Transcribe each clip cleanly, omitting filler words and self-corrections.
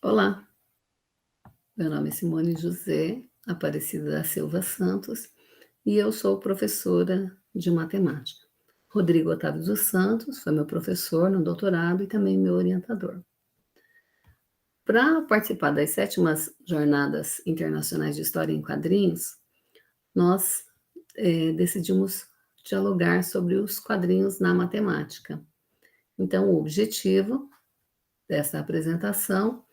Olá, meu nome é Simone José Aparecida da Silva Santos e eu sou professora de matemática. Rodrigo Otávio dos Santos foi meu professor no doutorado e também meu orientador. Para participar das 7ª Jornadas Internacionais de História em Quadrinhos, nós decidimos dialogar sobre os quadrinhos na matemática. Então, o objetivo dessa apresentação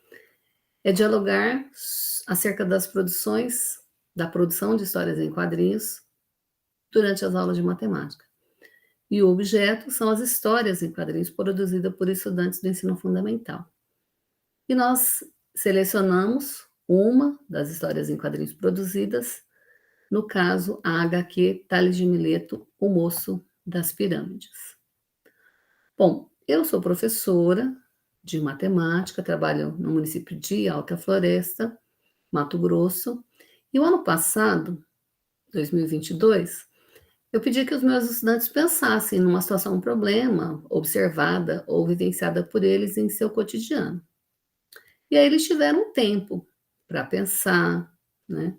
é dialogar acerca da produção de histórias em quadrinhos durante as aulas de matemática. E o objeto são as histórias em quadrinhos produzidas por estudantes do ensino fundamental. E nós selecionamos uma das histórias em quadrinhos produzidas, no caso, a HQ Tales de Mileto, o Moço das Pirâmides. Bom, eu sou professora de matemática, trabalho no município de Alta Floresta, Mato Grosso, e o ano passado, 2022, eu pedi que os meus estudantes pensassem numa situação, um problema observada ou vivenciada por eles em seu cotidiano. E aí eles tiveram um tempo para pensar, né?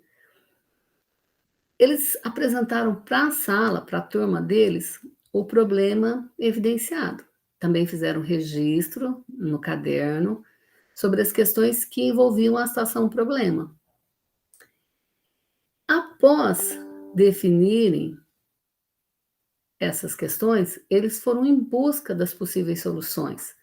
Eles apresentaram para a sala, para a turma deles, o problema evidenciado. Também fizeram registro no caderno sobre as questões que envolviam a situação problema. Após definirem essas questões, eles foram em busca das possíveis soluções.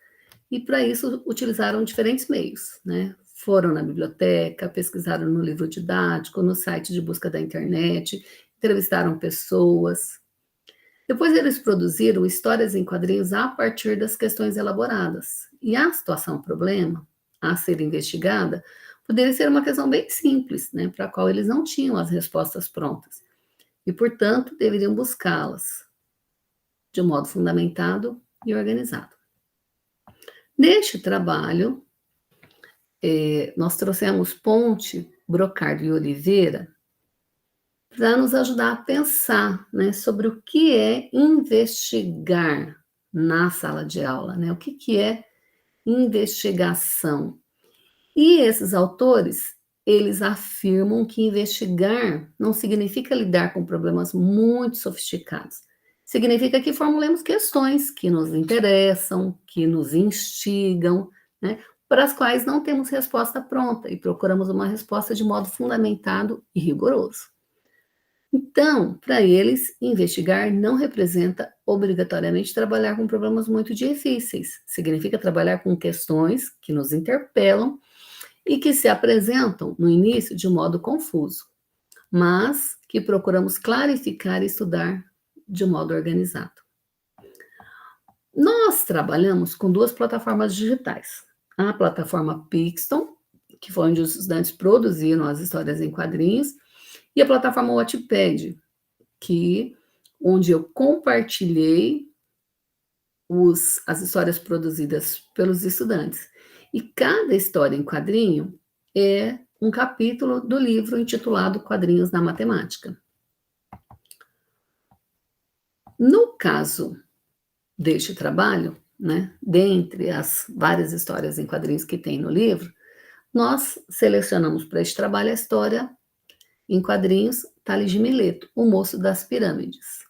E para isso utilizaram diferentes meios, né? Foram na biblioteca, pesquisaram no livro didático, no site de busca da internet, entrevistaram pessoas. Depois eles produziram histórias em quadrinhos a partir das questões elaboradas. E a situação problema a ser investigada poderia ser uma questão bem simples, né, para a qual eles não tinham as respostas prontas. E, portanto, deveriam buscá-las de um modo fundamentado e organizado. Neste trabalho, nós trouxemos Ponte, Brocardo e Oliveira para nos ajudar a pensar, né, sobre o que é investigar na sala de aula, né? O que é investigação. E esses autores, eles afirmam que investigar não significa lidar com problemas muito sofisticados. Significa que formulemos questões que nos interessam, que nos instigam, né, para as quais não temos resposta pronta e procuramos uma resposta de modo fundamentado e rigoroso. Então, para eles, investigar não representa obrigatoriamente trabalhar com problemas muito difíceis. Significa trabalhar com questões que nos interpelam e que se apresentam no início de modo confuso, mas que procuramos clarificar e estudar de modo organizado. Nós trabalhamos com 2 plataformas digitais. A plataforma Pixton, que foi onde os estudantes produziram as histórias em quadrinhos, e a plataforma Wattpad, onde eu compartilhei as histórias produzidas pelos estudantes. E cada história em quadrinho é um capítulo do livro intitulado Quadrinhos na Matemática. No caso deste trabalho, né, dentre as várias histórias em quadrinhos que tem no livro, nós selecionamos para este trabalho a história em quadrinhos Tales de Mileto, o Moço das Pirâmides.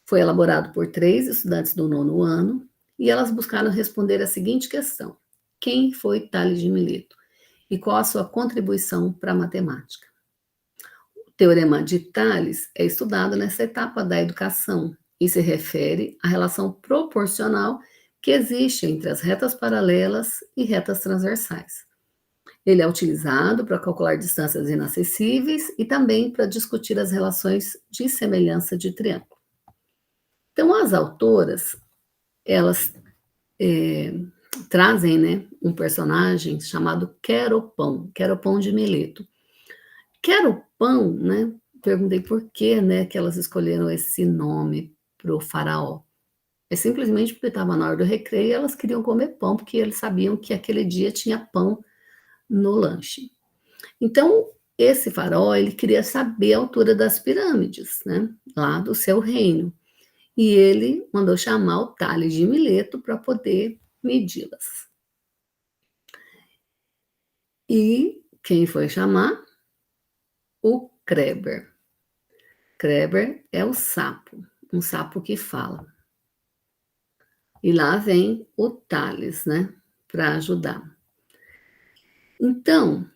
Foi elaborado por 3 estudantes do 9º ano e elas buscaram responder a seguinte questão: quem foi Tales de Mileto e qual a sua contribuição para a matemática? O Teorema de Tales é estudado nessa etapa da educação e se refere à relação proporcional que existe entre as retas paralelas e retas transversais. Ele é utilizado para calcular distâncias inacessíveis e também para discutir as relações de semelhança de triângulo. Então, as autoras, elas trazem, né, um personagem chamado Queropão de Mileto. Quero pão, né? Perguntei por que, né, que elas escolheram esse nome para o faraó. É simplesmente porque estava na hora do recreio e elas queriam comer pão, porque eles sabiam que aquele dia tinha pão no lanche. Então, esse faraó, ele queria saber a altura das pirâmides, né, lá do seu reino. E ele mandou chamar o Tales de Mileto para poder medi-las. E quem foi chamar? O Kreber. Kreber é o sapo, um sapo que fala. E lá vem o Tales, né, para ajudar. Então,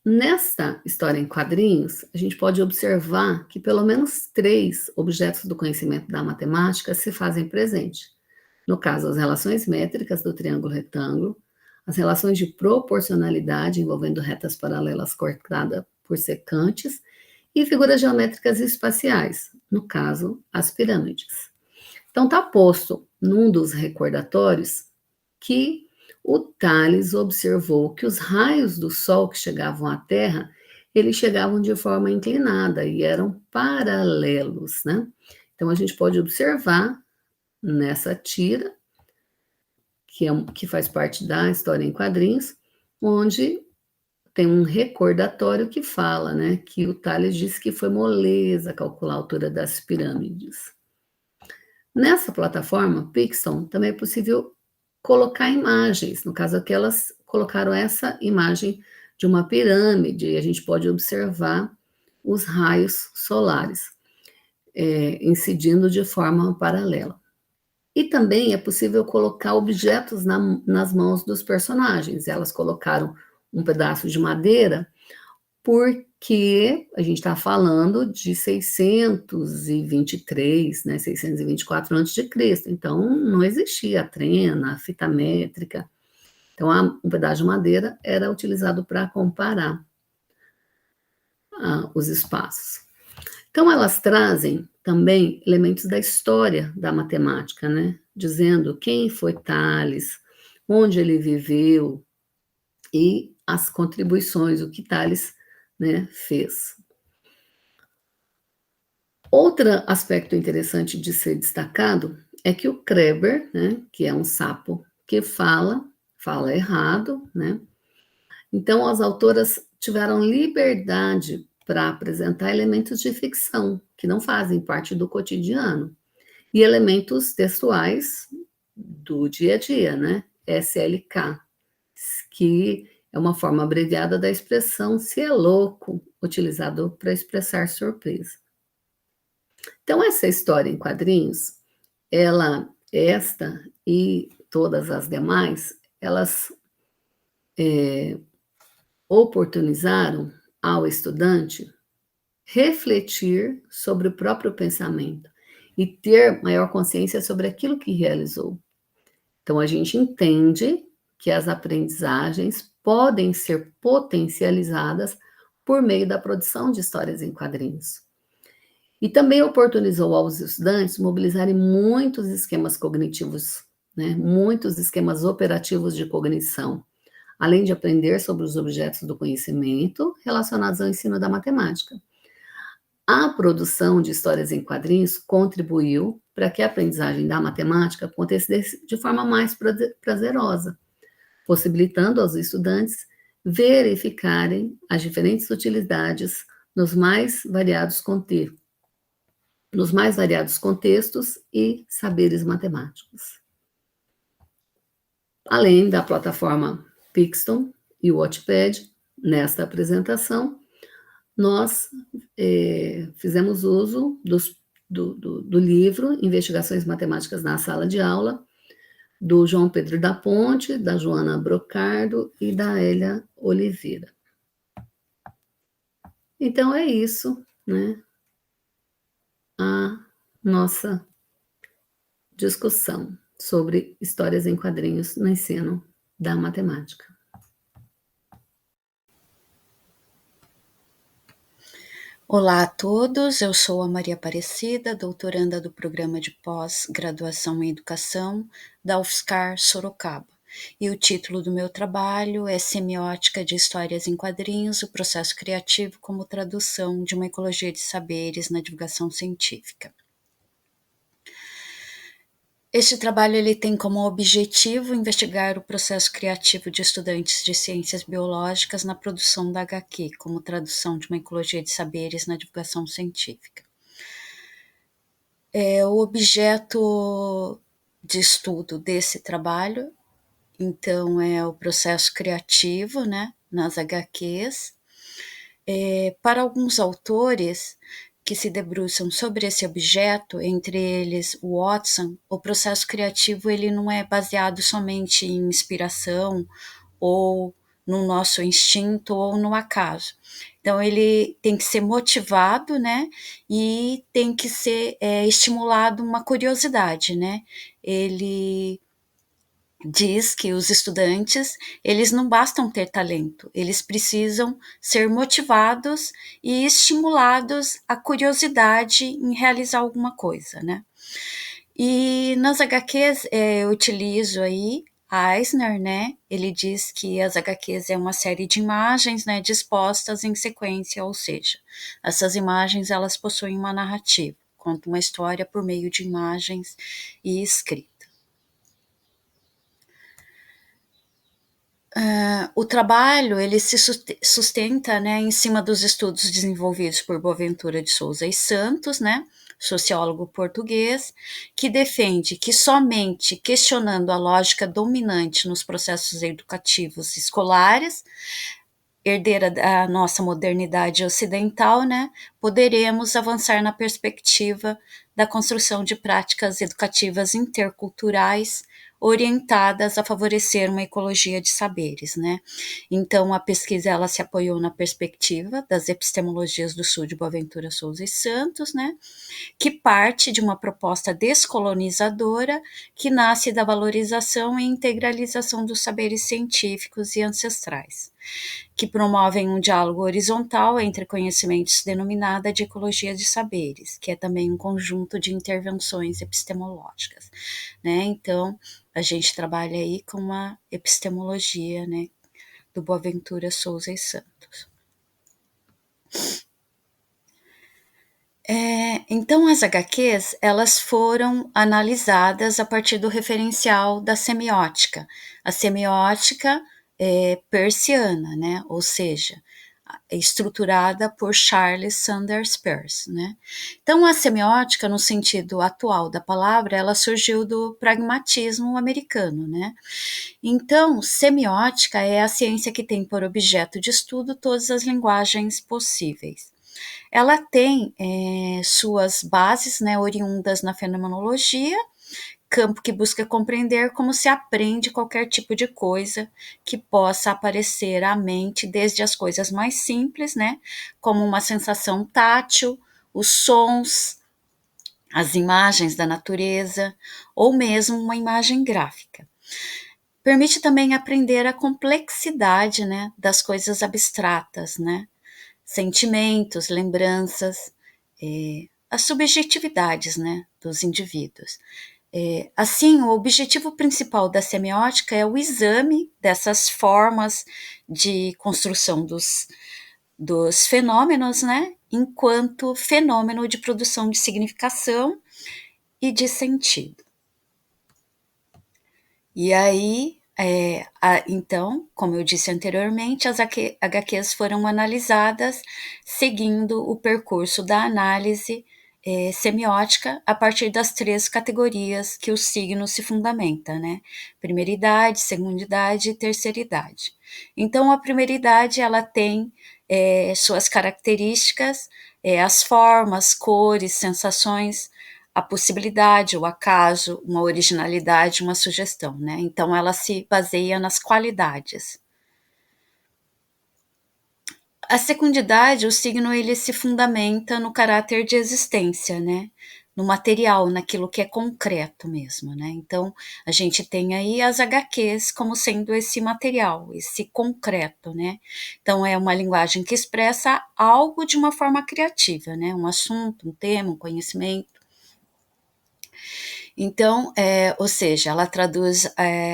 nesta história em quadrinhos, a gente pode observar que pelo menos 3 objetos do conhecimento da matemática se fazem presente. No caso, as relações métricas do triângulo retângulo, as relações de proporcionalidade envolvendo retas paralelas cortadas por secantes e figuras geométricas espaciais, no caso, as pirâmides. Então, está posto num dos recordatórios que o Tales observou que os raios do Sol que chegavam à Terra, eles chegavam de forma inclinada e eram paralelos, né? Então, a gente pode observar nessa tira, que faz parte da história em quadrinhos, onde tem um recordatório que fala, né, que o Tales disse que foi moleza calcular a altura das pirâmides. Nessa plataforma, Pixton, também é possível colocar imagens. No caso aqui, elas colocaram essa imagem de uma pirâmide e a gente pode observar os raios solares incidindo de forma paralela. E também é possível colocar objetos nas mãos dos personagens. Elas colocaram um pedaço de madeira porque a gente está falando de 623, né, 624 a.C. Então, não existia a trena, a fita métrica. Então, um pedaço de madeira era utilizado para comparar os espaços. Então, elas trazem também elementos da história da matemática, né? Dizendo quem foi Tales, onde ele viveu e as contribuições, o que Tales, né, fez. Outro aspecto interessante de ser destacado é que o Kreber, né, que é um sapo que fala errado, né? Então, as autoras tiveram liberdade para apresentar elementos de ficção que não fazem parte do cotidiano e elementos textuais do dia a dia, né? SLK, que é uma forma abreviada da expressão "se é louco", utilizado para expressar surpresa. Então, essa história em quadrinhos, esta e todas as demais, elas oportunizaram ao estudante refletir sobre o próprio pensamento e ter maior consciência sobre aquilo que realizou. Então, a gente entende que as aprendizagens podem ser potencializadas por meio da produção de histórias em quadrinhos. E também oportunizou aos estudantes mobilizarem muitos esquemas cognitivos, né? Muitos esquemas operativos de cognição, além de aprender sobre os objetos do conhecimento relacionados ao ensino da matemática. A produção de histórias em quadrinhos contribuiu para que a aprendizagem da matemática acontecesse de forma mais prazerosa, possibilitando aos estudantes verificarem as diferentes utilidades nos mais variados contextos e saberes matemáticos. Além da plataforma Pixton e o Wattpad, nesta apresentação, nós fizemos uso do livro Investigações Matemáticas na Sala de Aula, do João Pedro da Ponte, da Joana Brocardo e da Hélia Oliveira. Então, é isso, né? A nossa discussão sobre histórias em quadrinhos no ensino da matemática. Olá a todos, eu sou a Maria Aparecida, doutoranda do Programa de Pós-Graduação em Educação da UFSCar Sorocaba. e o título do meu trabalho é Semiótica de Histórias em Quadrinhos, o processo criativo como tradução de uma ecologia de saberes na divulgação científica. Este trabalho ele tem como objetivo investigar o processo criativo de estudantes de ciências biológicas na produção da HQ, como tradução de uma ecologia de saberes na divulgação científica. O objeto de estudo desse trabalho, então, é o processo criativo, né, nas HQs. Para alguns autores que se debruçam sobre esse objeto, entre eles o Watson, o processo criativo ele não é baseado somente em inspiração ou no nosso instinto ou no acaso. Então ele tem que ser motivado, né, e tem que ser estimulado uma curiosidade, né. Ele diz que os estudantes, eles não bastam ter talento, eles precisam ser motivados e estimulados a curiosidade em realizar alguma coisa, né? E nas HQs eu utilizo aí Eisner, né? Ele diz que as HQs é uma série de imagens, né, dispostas em sequência, ou seja, essas imagens elas possuem uma narrativa, contam uma história por meio de imagens e escrita. O trabalho ele se sustenta, né, em cima dos estudos desenvolvidos por Boaventura de Souza e Santos, né, sociólogo português, que defende que somente questionando a lógica dominante nos processos educativos escolares, herdeira da nossa modernidade ocidental, né, poderemos avançar na perspectiva da construção de práticas educativas interculturais orientadas a favorecer uma ecologia de saberes, né? Então a pesquisa ela se apoiou na perspectiva das epistemologias do Sul de Boaventura Souza e Santos, né? Que parte de uma proposta descolonizadora que nasce da valorização e integralização dos saberes científicos e ancestrais, que promovem um diálogo horizontal entre conhecimentos denominada de ecologia de saberes, que é também um conjunto de intervenções epistemológicas, né? Então, a gente trabalha aí com uma epistemologia, né, do Boaventura Souza e Santos. Então, as HQs, elas foram analisadas a partir do referencial da semiótica. A semiótica peirciana, né? Ou seja, estruturada por Charles Sanders Peirce, né? Então, a semiótica, no sentido atual da palavra, ela surgiu do pragmatismo americano, né? Então, semiótica é a ciência que tem por objeto de estudo todas as linguagens possíveis. Ela tem suas bases, né, oriundas na fenomenologia, campo que busca compreender como se aprende qualquer tipo de coisa que possa aparecer à mente, desde as coisas mais simples, né, como uma sensação tátil, os sons, as imagens da natureza, ou mesmo uma imagem gráfica. Permite também aprender a complexidade, né, das coisas abstratas, né, sentimentos, lembranças, as subjetividades, né, dos indivíduos. Assim, o objetivo principal da semiótica é o exame dessas formas de construção dos fenômenos, né, enquanto fenômeno de produção de significação e de sentido. E aí, então, como eu disse anteriormente, as HQs foram analisadas seguindo o percurso da análise semiótica a partir das 3 categorias que o signo se fundamenta, né? Primeira idade, segunda idade e terceira idade. Então, a primeira idade, ela tem suas características, as formas, cores, sensações, a possibilidade, o acaso, uma originalidade, uma sugestão, né? Então ela se baseia nas qualidades. A secundidade, o signo ele se fundamenta no caráter de existência, né? No material, naquilo que é concreto mesmo, né? Então a gente tem aí as HQs como sendo esse material, esse concreto, né? Então é uma linguagem que expressa algo de uma forma criativa, né? Um assunto, um tema, um conhecimento. Então, ou seja, ela traduz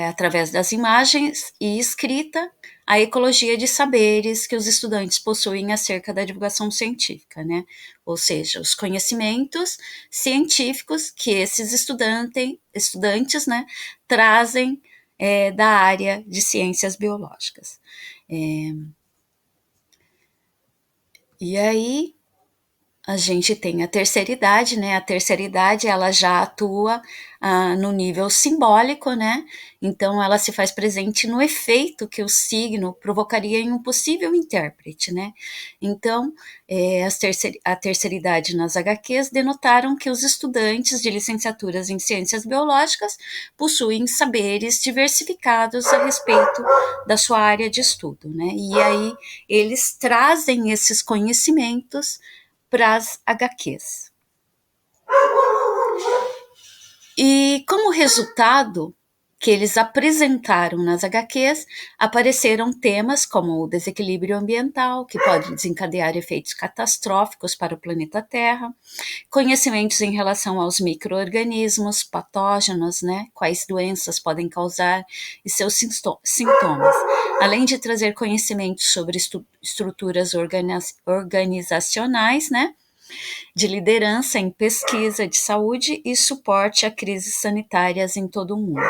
através das imagens e escrita a ecologia de saberes que os estudantes possuem acerca da divulgação científica, né? Ou seja, os conhecimentos científicos que esses estudantes, né, trazem da área de ciências biológicas. E aí, a gente tem a terceira idade, né? A terceira idade ela já atua no nível simbólico, né? Então ela se faz presente no efeito que o signo provocaria em um possível intérprete, né? Então a terceira idade nas HQs denotaram que os estudantes de licenciaturas em ciências biológicas possuem saberes diversificados a respeito da sua área de estudo, né? E aí eles trazem esses conhecimentos para as HQs. E como resultado que eles apresentaram nas HQs, apareceram temas como o desequilíbrio ambiental, que pode desencadear efeitos catastróficos para o planeta Terra, conhecimentos em relação aos micro-organismos patógenos, né, quais doenças podem causar e seus sintomas, além de trazer conhecimentos sobre estruturas organizacionais, né, de liderança em pesquisa de saúde e suporte a crises sanitárias em todo o mundo.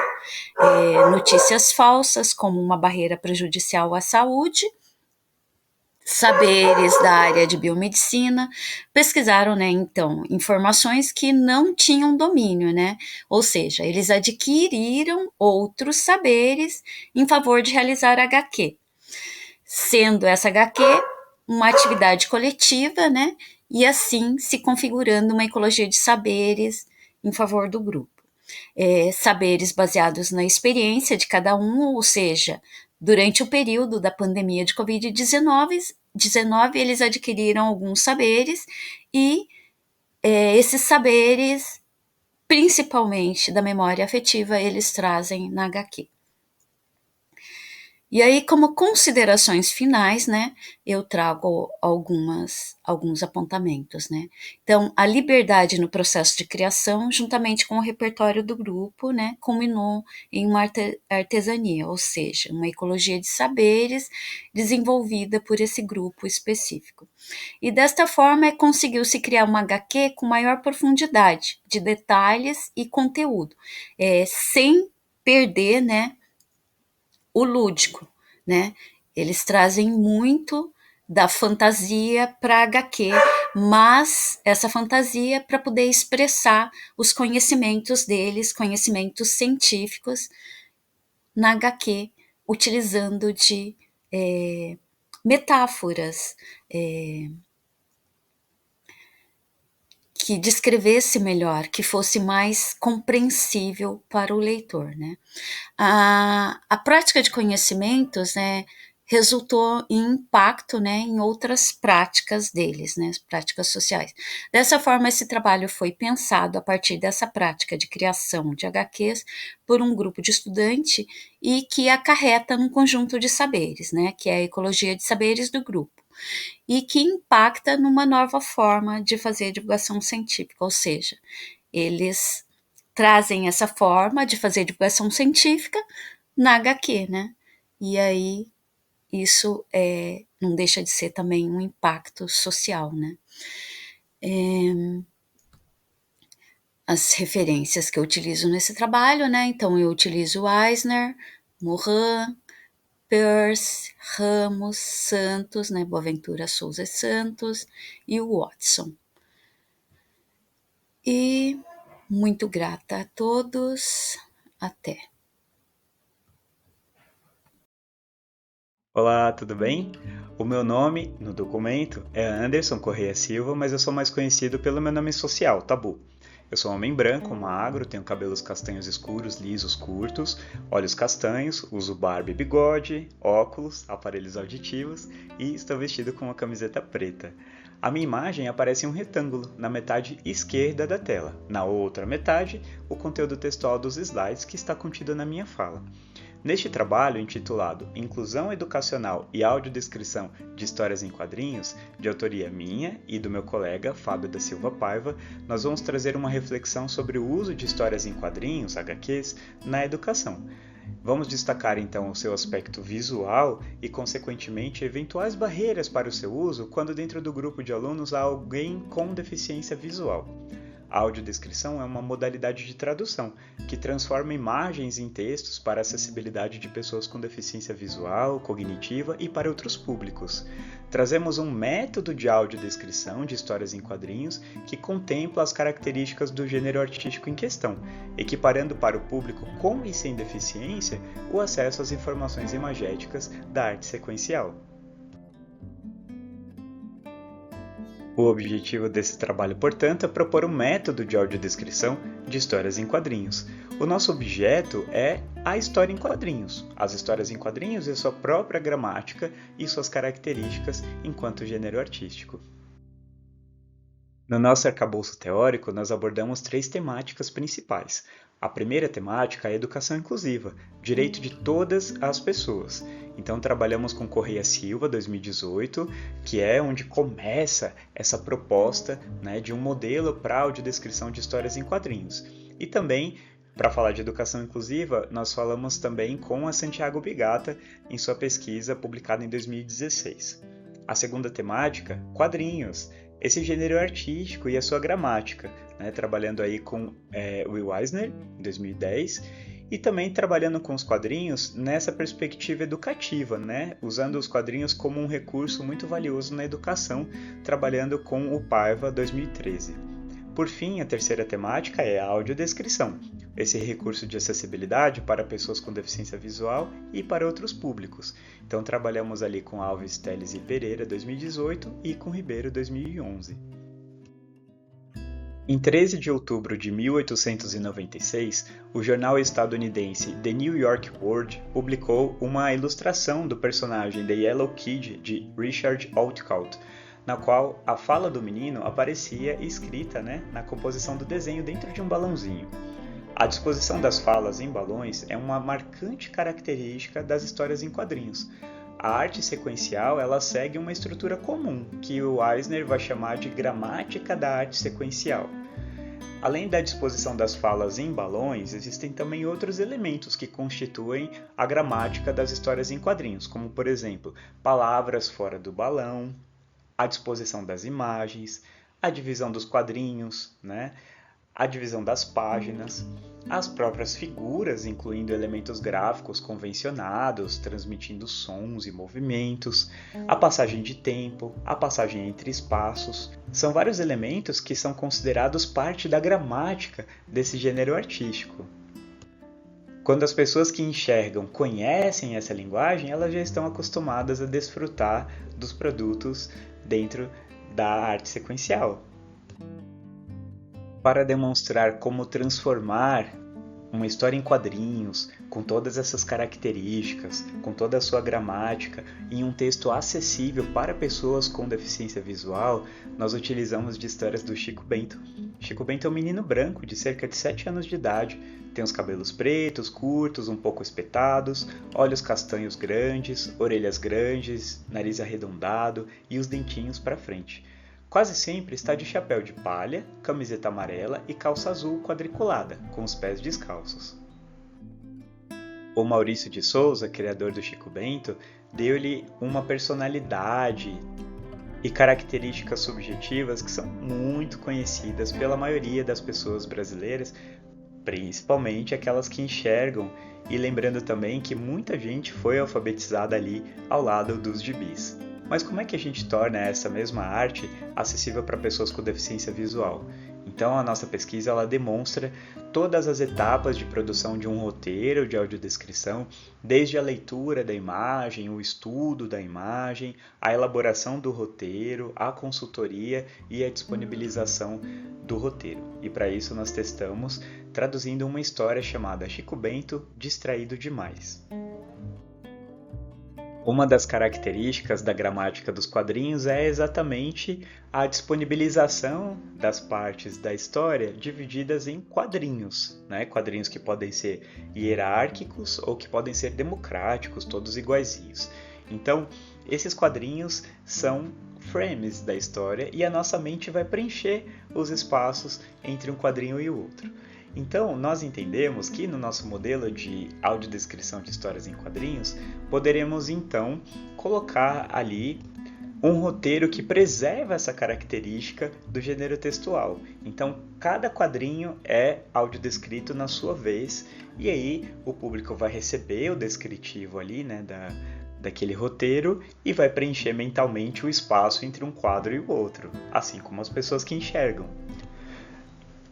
Notícias falsas, como uma barreira prejudicial à saúde, saberes da área de biomedicina, pesquisaram, né, então, informações que não tinham domínio, né, ou seja, eles adquiriram outros saberes em favor de realizar HQ, sendo essa HQ uma atividade coletiva, né, e assim se configurando uma ecologia de saberes em favor do grupo. Saberes baseados na experiência de cada um, ou seja, durante o período da pandemia de Covid-19, eles adquiriram alguns saberes e esses saberes, principalmente da memória afetiva, eles trazem na HQ. E aí, como considerações finais, né, eu trago alguns apontamentos, né. Então, a liberdade no processo de criação, juntamente com o repertório do grupo, né, culminou em uma artesania, ou seja, uma ecologia de saberes desenvolvida por esse grupo específico. E desta forma, conseguiu-se criar uma HQ com maior profundidade de detalhes e conteúdo, sem perder, né, o lúdico, né? Eles trazem muito da fantasia para HQ, mas essa fantasia para poder expressar os conhecimentos deles, conhecimentos científicos, na HQ, utilizando de metáforas, que descrevesse melhor, que fosse mais compreensível para o leitor, né? A prática de conhecimentos, né, resultou em impacto, né, em outras práticas deles, né, práticas sociais. Dessa forma, esse trabalho foi pensado a partir dessa prática de criação de HQs por um grupo de estudante e que acarreta num conjunto de saberes, né, que é a ecologia de saberes do grupo, e que impacta numa nova forma de fazer divulgação científica, ou seja, eles trazem essa forma de fazer divulgação científica na HQ, né? E aí isso não deixa de ser também um impacto social, né? As referências que eu utilizo nesse trabalho, né? Então eu utilizo Eisner, Morin, Peirce, Ramos, Santos, né? Boaventura Souza Santos e o Watson. E muito grata a todos. Até. Olá, tudo bem? O meu nome no documento é Anderson Correia Silva, mas eu sou mais conhecido pelo meu nome social, Tabu. Eu sou um homem branco, magro, tenho cabelos castanhos escuros, lisos, curtos, olhos castanhos, uso barba e bigode, óculos, aparelhos auditivos e estou vestido com uma camiseta preta. A minha imagem aparece em um retângulo na metade esquerda da tela. Na outra metade, o conteúdo textual dos slides que está contido na minha fala. Neste trabalho, intitulado Inclusão Educacional e Audiodescrição de Histórias em Quadrinhos, de autoria minha e do meu colega Fábio da Silva Paiva, nós vamos trazer uma reflexão sobre o uso de histórias em quadrinhos, HQs, na educação. Vamos destacar então o seu aspecto visual e, consequentemente, eventuais barreiras para o seu uso quando dentro do grupo de alunos há alguém com deficiência visual. A audiodescrição é uma modalidade de tradução que transforma imagens em textos para a acessibilidade de pessoas com deficiência visual, cognitiva e para outros públicos. Trazemos um método de audiodescrição de histórias em quadrinhos que contempla as características do gênero artístico em questão, equiparando para o público com e sem deficiência o acesso às informações imagéticas da arte sequencial. O objetivo desse trabalho, portanto, é propor um método de audiodescrição de histórias em quadrinhos. O nosso objeto é a história em quadrinhos, as histórias em quadrinhos e sua própria gramática e suas características enquanto gênero artístico. No nosso arcabouço teórico, nós abordamos 3 temáticas principais. A primeira temática é a educação inclusiva, direito de todas as pessoas. Então trabalhamos com Correia Silva 2018, que é onde começa essa proposta, de um modelo para audiodescrição de histórias em quadrinhos. E também, para falar de educação inclusiva, nós falamos também com a Santiago Bigata em sua pesquisa publicada em 2016. A segunda temática, quadrinhos, esse gênero artístico e a sua gramática, trabalhando aí com Will Eisner, em 2010, e também trabalhando com os quadrinhos nessa perspectiva educativa, usando os quadrinhos como um recurso muito valioso na educação, trabalhando com o Paiva 2013. Por fim, a terceira temática é a audiodescrição, esse recurso de acessibilidade para pessoas com deficiência visual e para outros públicos. Então trabalhamos ali com Alves, Teles e Pereira 2018 e com Ribeiro 2011. Em 13 de outubro de 1896, o jornal estadunidense The New York World publicou uma ilustração do personagem The Yellow Kid de Richard Outcault, na qual a fala do menino aparecia escrita na composição do desenho dentro de um balãozinho. A disposição das falas em balões é uma marcante característica das histórias em quadrinhos. A arte sequencial ela segue uma estrutura comum, que o Eisner vai chamar de gramática da arte sequencial. Além da disposição das falas em balões, existem também outros elementos que constituem a gramática das histórias em quadrinhos, como, por exemplo, palavras fora do balão, a disposição das imagens, a divisão dos quadrinhos, a divisão das páginas, as próprias figuras, incluindo elementos gráficos convencionados, transmitindo sons e movimentos, a passagem de tempo, a passagem entre espaços. São vários elementos que são considerados parte da gramática desse gênero artístico. Quando as pessoas que enxergam conhecem essa linguagem, elas já estão acostumadas a desfrutar dos produtos dentro da arte sequencial. Para demonstrar como transformar uma história em quadrinhos, com todas essas características, com toda a sua gramática, em um texto acessível para pessoas com deficiência visual, nós utilizamos de histórias do Chico Bento. Chico Bento é um menino branco de cerca de 7 anos de idade, tem os cabelos pretos, curtos, um pouco espetados, olhos castanhos grandes, orelhas grandes, nariz arredondado e os dentinhos para frente. Quase sempre está de chapéu de palha, camiseta amarela e calça azul quadriculada, com os pés descalços. O Maurício de Souza, criador do Chico Bento, deu-lhe uma personalidade e características subjetivas que são muito conhecidas pela maioria das pessoas brasileiras, principalmente aquelas que enxergam, e lembrando também que muita gente foi alfabetizada ali ao lado dos gibis. Mas como é que a gente torna essa mesma arte acessível para pessoas com deficiência visual? Então a nossa pesquisa ela demonstra todas as etapas de produção de um roteiro de audiodescrição, desde a leitura da imagem, o estudo da imagem, a elaboração do roteiro, a consultoria e a disponibilização do roteiro. E para isso nós testamos traduzindo uma história chamada Chico Bento, Distraído Demais. Uma das características da gramática dos quadrinhos é exatamente a disponibilização das partes da história divididas em quadrinhos, né? Quadrinhos que podem ser hierárquicos ou que podem ser democráticos, todos iguaizinhos. Então, esses quadrinhos são frames da história e a nossa mente vai preencher os espaços entre um quadrinho e o outro. Então, nós entendemos que no nosso modelo de audiodescrição de histórias em quadrinhos, poderemos então colocar ali um roteiro que preserva essa característica do gênero textual. Então, cada quadrinho é audiodescrito na sua vez, e aí o público vai receber o descritivo ali, né, daquele roteiro e vai preencher mentalmente o espaço entre um quadro e o outro, assim como as pessoas que enxergam.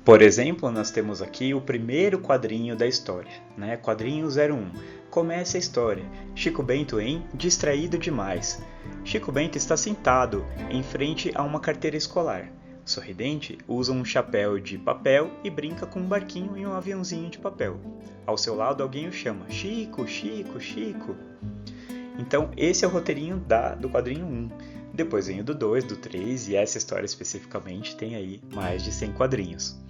Por exemplo, nós temos aqui o primeiro quadrinho da história, né? Quadrinho 01. Começa a história. Chico Bento em Distraído Demais. Chico Bento está sentado em frente a uma carteira escolar. Sorridente, usa um chapéu de papel e brinca com um barquinho e um aviãozinho de papel. Ao seu lado, alguém o chama. Chico, Chico, Chico. Então, esse é o roteirinho do quadrinho 1. Depois vem o do 2, do 3, e essa história especificamente tem aí mais de 100 quadrinhos.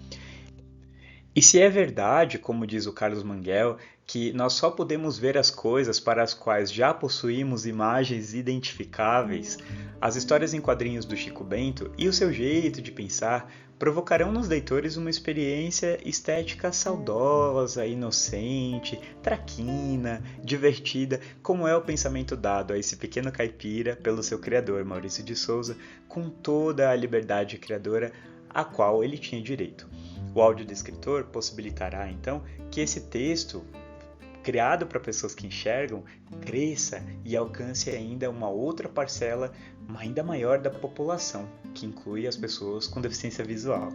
E se é verdade, como diz o Carlos Manguel, que nós só podemos ver as coisas para as quais já possuímos imagens identificáveis, as histórias em quadrinhos do Chico Bento e o seu jeito de pensar provocarão nos leitores uma experiência estética saudosa, inocente, traquina, divertida, como é o pensamento dado a esse pequeno caipira pelo seu criador, Maurício de Souza, com toda a liberdade criadora a qual ele tinha direito. O audiodescritor possibilitará, então, que esse texto, criado para pessoas que enxergam, cresça e alcance ainda uma outra parcela ainda maior da população, que inclui as pessoas com deficiência visual.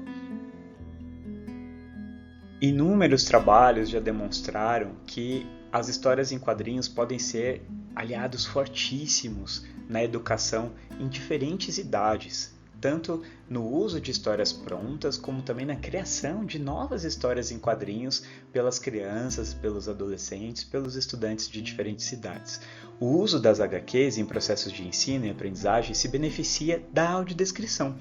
Inúmeros trabalhos já demonstraram que as histórias em quadrinhos podem ser aliados fortíssimos na educação em diferentes idades, tanto no uso de histórias prontas, como também na criação de novas histórias em quadrinhos pelas crianças, pelos adolescentes, pelos estudantes de diferentes idades. O uso das HQs em processos de ensino e aprendizagem se beneficia da audiodescrição.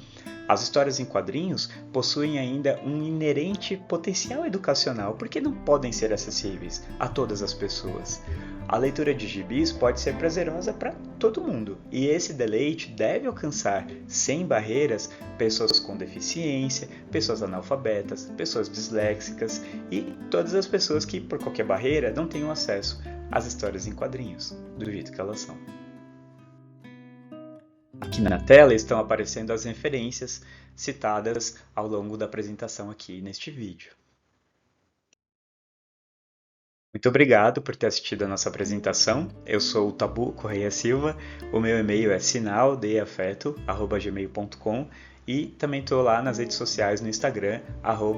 As histórias em quadrinhos possuem ainda um inerente potencial educacional, porque não podem ser acessíveis a todas as pessoas. A leitura de gibis pode ser prazerosa para todo mundo, e esse deleite deve alcançar, sem barreiras, pessoas com deficiência, pessoas analfabetas, pessoas disléxicas e todas as pessoas que, por qualquer barreira, não tenham acesso às histórias em quadrinhos, do jeito que elas são. Aqui na tela estão aparecendo as referências citadas ao longo da apresentação aqui neste vídeo. Muito obrigado por ter assistido a nossa apresentação. Eu sou o Tabu Correia Silva, o meu e-mail é sinaldeafeto@gmail.com e também estou lá nas redes sociais no Instagram,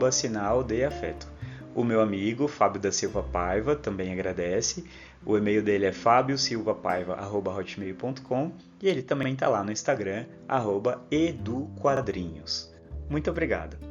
@sinaldeafeto. O meu amigo Fábio da Silva Paiva também agradece. O e-mail dele é fabiosilvapaiva@hotmail.com e ele também está lá no Instagram, @eduquadrinhos. Muito obrigado!